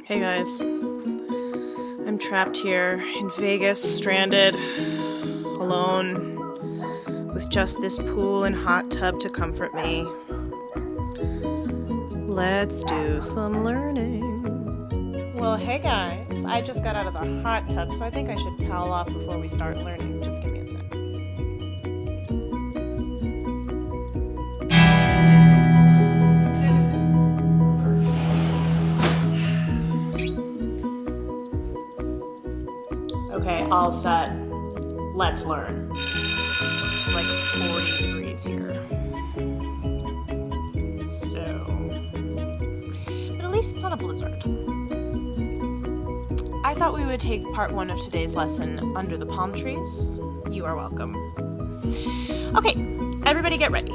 Hey guys, I'm trapped here in Vegas, stranded, alone, with just this pool and hot tub to comfort me. Let's do some learning. Well, hey guys, I just got out of the hot tub, so I think I should towel off before we start learning. Just give me a sec. Okay, all set. Let's learn. It's like 40 degrees here. So, but at least it's not a blizzard. I thought we would take part one of today's lesson under the palm trees. You are welcome. Okay, everybody get ready.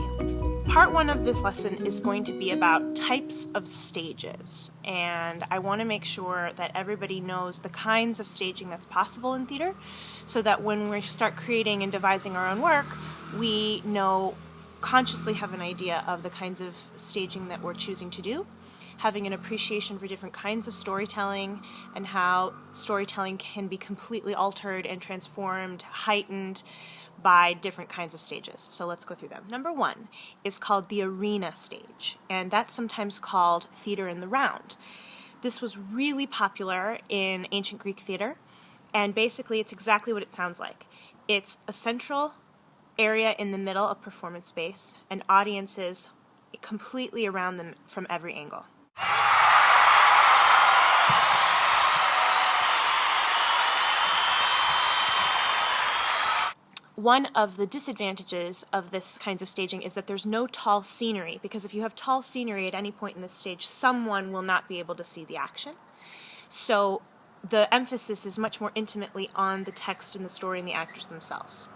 Part one of this lesson is going to be about types of stages, and I want to make sure that everybody knows the kinds of staging that's possible in theater, so that when we start creating and devising our own work, we consciously have an idea of the kinds of staging that we're choosing to do, having an appreciation for different kinds of storytelling and how storytelling can be completely altered and transformed, heightened by different kinds of stages. So let's go through them. Number one is called the arena stage, and that's sometimes called theater in the round. This was really popular in ancient Greek theater, and basically it's exactly what it sounds like. It's a central area in the middle of performance space, and audiences completely around them from every angle. One of the disadvantages of this kinds of staging is that there's no tall scenery, because if you have tall scenery at any point in the stage, someone will not be able to see the action. So the emphasis is much more intimately on the text and the story and the actors themselves.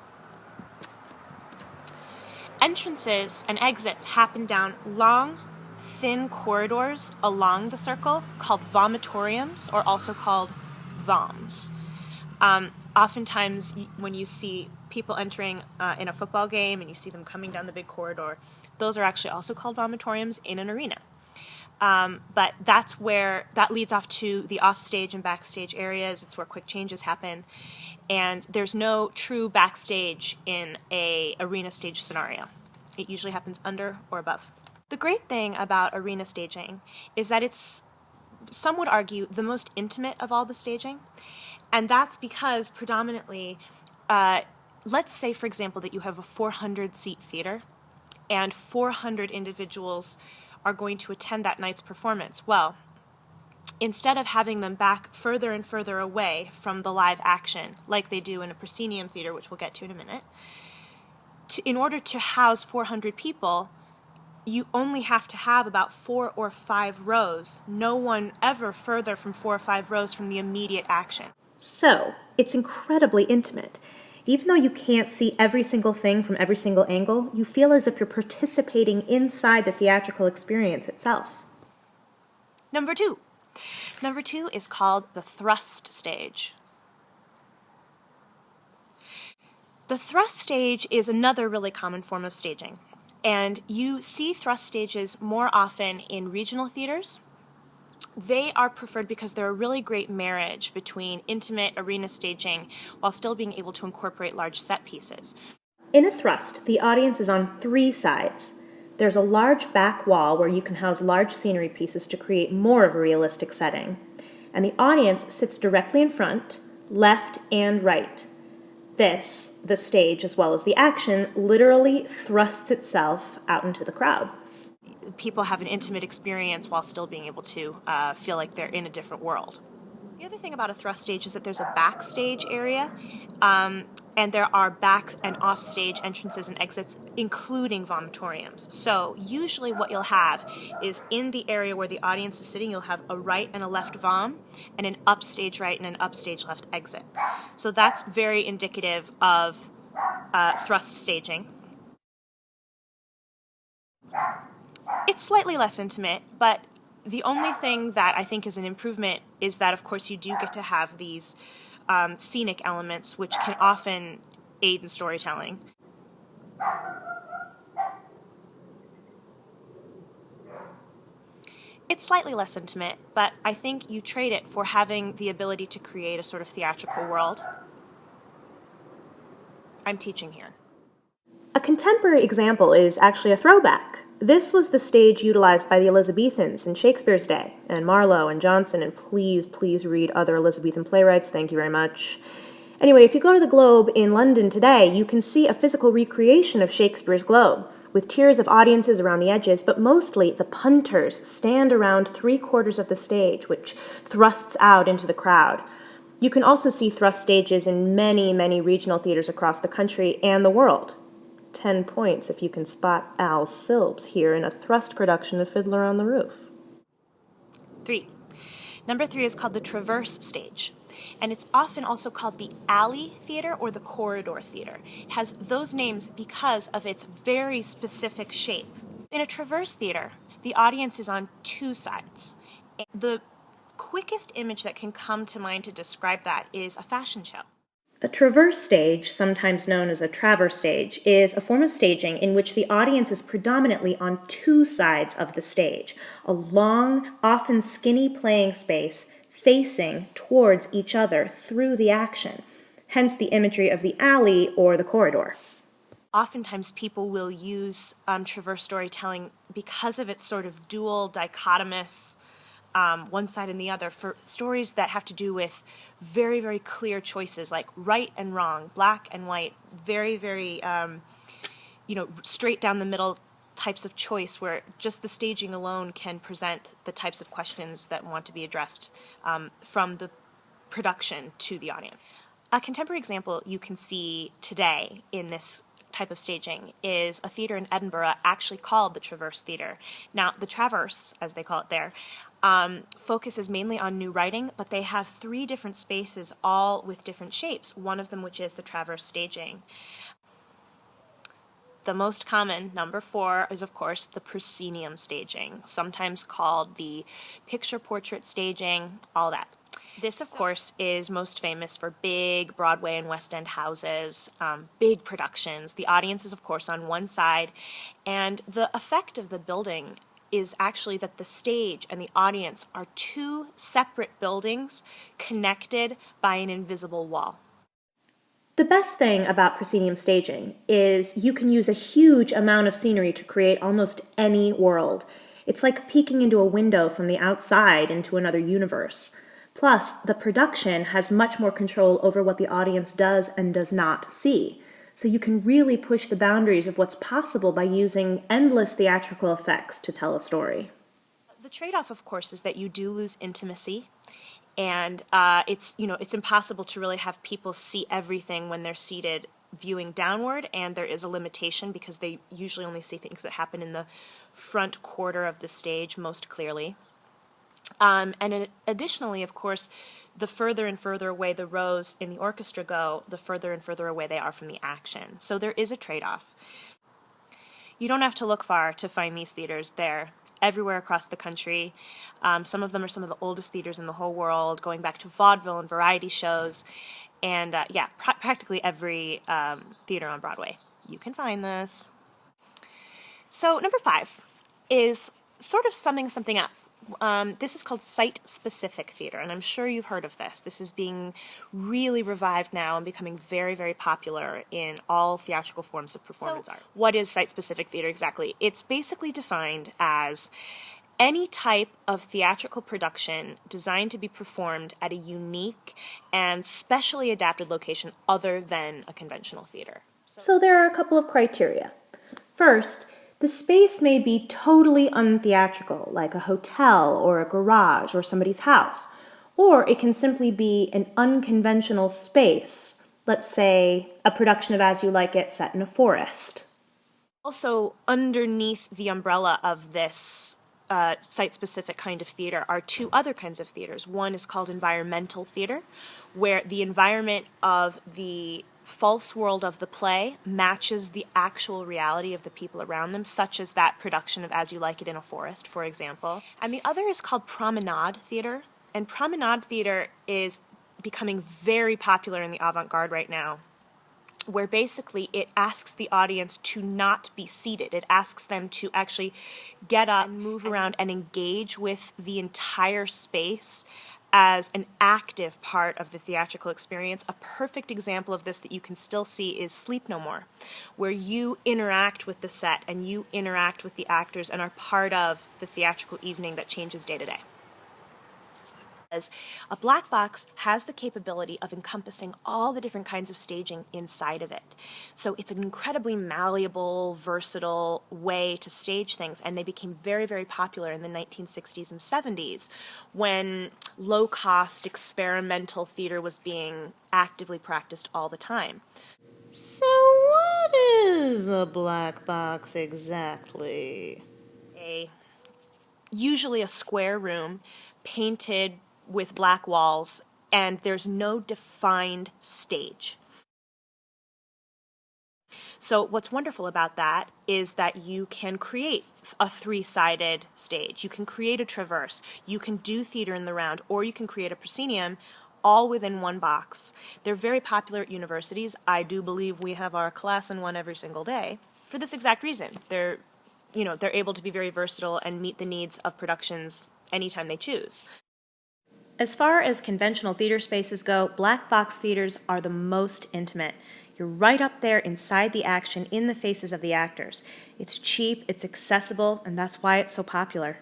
Entrances and exits happen down long, thin corridors along the circle called vomitoriums, or also called voms. Oftentimes when you see people entering in a football game and you see them coming down the big corridor, those are actually also called vomitoriums in an arena. But that leads off to the offstage and backstage areas. It's where quick changes happen. And there's no true backstage in a arena stage scenario. It usually happens under or above. The great thing about arena staging is that it's, some would argue, the most intimate of all the staging. And that's because predominantly, let's say, for example, that you have a 400-seat theater and 400 individuals are going to attend that night's performance. Well, instead of having them back further and further away from the live action, like they do in a proscenium theater, which we'll get to in a minute, in order to house 400 people, you only have to have about 4 or 5 rows, no one ever further from 4 or 5 rows from the immediate action. So, it's incredibly intimate. Even though you can't see every single thing from every single angle, you feel as if you're participating inside the theatrical experience itself. Number two is called the thrust stage. The thrust stage is another really common form of staging, and you see thrust stages more often in regional theaters. They are preferred because they're a really great marriage between intimate arena staging while still being able to incorporate large set pieces. In a thrust, the audience is on 3 sides. There's a large back wall where you can house large scenery pieces to create more of a realistic setting. And the audience sits directly in front, left and right. This, the stage as well as the action, literally thrusts itself out into the crowd. People have an intimate experience while still being able to feel like they're in a different world. The other thing about a thrust stage is that there's a backstage area, and there are back and offstage entrances and exits, including vomitoriums. So usually what you'll have is in the area where the audience is sitting, you'll have a right and a left vom, and an upstage right and an upstage left exit. So that's very indicative of thrust staging. It's slightly less intimate, but the only thing that I think is an improvement is that, of course, you do get to have these scenic elements, which can often aid in storytelling. It's slightly less intimate, but I think you trade it for having the ability to create a sort of theatrical world. I'm teaching here. A contemporary example is actually a throwback. This was the stage utilized by the Elizabethans in Shakespeare's day, and Marlowe and Johnson, and please read other Elizabethan playwrights, thank you very much. Anyway, if you go to the Globe in London today, you can see a physical recreation of Shakespeare's Globe, with tiers of audiences around the edges, but mostly the punters stand around 3/4 of the stage, which thrusts out into the crowd. You can also see thrust stages in many regional theaters across the country and the world. 10 points if you can spot Al Silbs here in a thrust production of Fiddler on the Roof. 3. Number 3 is called the Traverse Stage, and it's often also called the Alley Theater or the Corridor Theater. It has those names because of its very specific shape. In a Traverse Theater, the audience is on two sides. The quickest image that can come to mind to describe that is a fashion show. A traverse stage, sometimes known as a traverse stage, is a form of staging in which the audience is predominantly on two sides of the stage, a long, often skinny playing space facing towards each other through the action, hence the imagery of the alley or the corridor. Oftentimes people will use traverse storytelling because of its sort of dual, dichotomous, one side and the other, for stories that have to do with very clear choices like right and wrong, black and white, very straight down the middle types of choice where just the staging alone can present the types of questions that want to be addressed from the production to the audience. A contemporary example you can see today in this type of staging is a theater in Edinburgh actually called the Traverse Theater. Now, the Traverse, as they call it there, focuses mainly on new writing, but they have 3 different spaces, all with different shapes, one of them which is the Traverse staging. The most common, number 4, is of course the proscenium staging, sometimes called the picture portrait staging, all that. This, of course, is most famous for big Broadway and West End houses, big productions. The audience is, of course, on one side, and the effect of the building is actually that the stage and the audience are 2 separate buildings connected by an invisible wall. The best thing about proscenium staging is you can use a huge amount of scenery to create almost any world. It's like peeking into a window from the outside into another universe. Plus, the production has much more control over what the audience does and does not see. So you can really push the boundaries of what's possible by using endless theatrical effects to tell a story. The trade-off, of course, is that you do lose intimacy, and it's impossible to really have people see everything when they're seated viewing downward, and there is a limitation because they usually only see things that happen in the front quarter of the stage most clearly. And additionally, of course, the further and further away the rows in the orchestra go, the further and further away they are from the action. So there is a trade-off. You don't have to look far to find these theaters. They're everywhere across the country. Some of them are some of the oldest theaters in the whole world, going back to vaudeville and variety shows. And practically every theater on Broadway. You can find this. So number 5 is sort of summing something up. This is called site-specific theater, and I'm sure you've heard of this. This is being really revived now and becoming very popular in all theatrical forms of performance art. What is site-specific theater exactly? It's basically defined as any type of theatrical production designed to be performed at a unique and specially adapted location other than a conventional theater. So there are a couple of criteria. First, the space may be totally untheatrical, like a hotel or a garage or somebody's house, or it can simply be an unconventional space, let's say a production of As You Like It set in a forest. Also, underneath the umbrella of this site-specific kind of theater are 2 other kinds of theaters. One is called environmental theater, where the environment of the false world of the play matches the actual reality of the people around them, such as that production of As You Like It in a Forest, for example. And the other is called promenade theater, and promenade theater is becoming very popular in the avant-garde right now, where basically it asks the audience to not be seated. It asks them to actually get up and move around and engage with the entire space as an active part of the theatrical experience. A perfect example of this that you can still see is Sleep No More, where you interact with the set and you interact with the actors and are part of the theatrical evening that changes day to day. A black box has the capability of encompassing all the different kinds of staging inside of it. So it's an incredibly malleable, versatile way to stage things, and they became very, very popular in the 1960s and 70s when low-cost experimental theater was being actively practiced all the time. So what is a black box exactly? Usually a square room painted with black walls, and there's no defined stage. So what's wonderful about that is that you can create a three-sided stage. You can create a traverse. You can do theater in the round, or you can create a proscenium all within one box. They're very popular at universities. I do believe we have our class in one every single day for this exact reason. They're able to be very versatile and meet the needs of productions anytime they choose. As far as conventional theater spaces go, black box theaters are the most intimate. You're right up there inside the action, in the faces of the actors. It's cheap, it's accessible, and that's why it's so popular.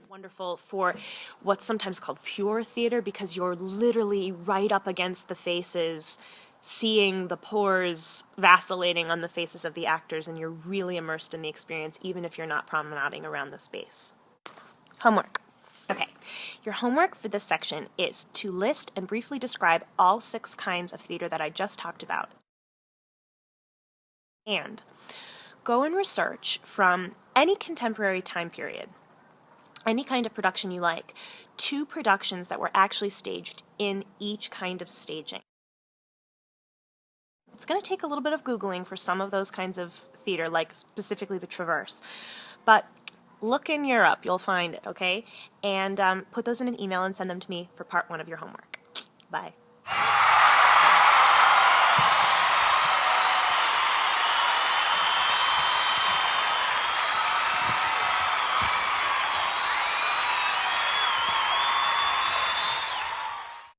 Wonderful for what's sometimes called pure theater, because you're literally right up against the faces, seeing the pores vacillating on the faces of the actors, and you're really immersed in the experience, even if you're not promenading around the space. Homework. Okay, your homework for this section is to list and briefly describe all 6 kinds of theater that I just talked about. And go and research from any contemporary time period, any kind of production you like, 2 productions that were actually staged in each kind of staging. It's going to take a little bit of Googling for some of those kinds of theater, like specifically the Traverse, but look in Europe, you'll find it, okay? And put those in an email and send them to me for part 1 of your homework. Bye.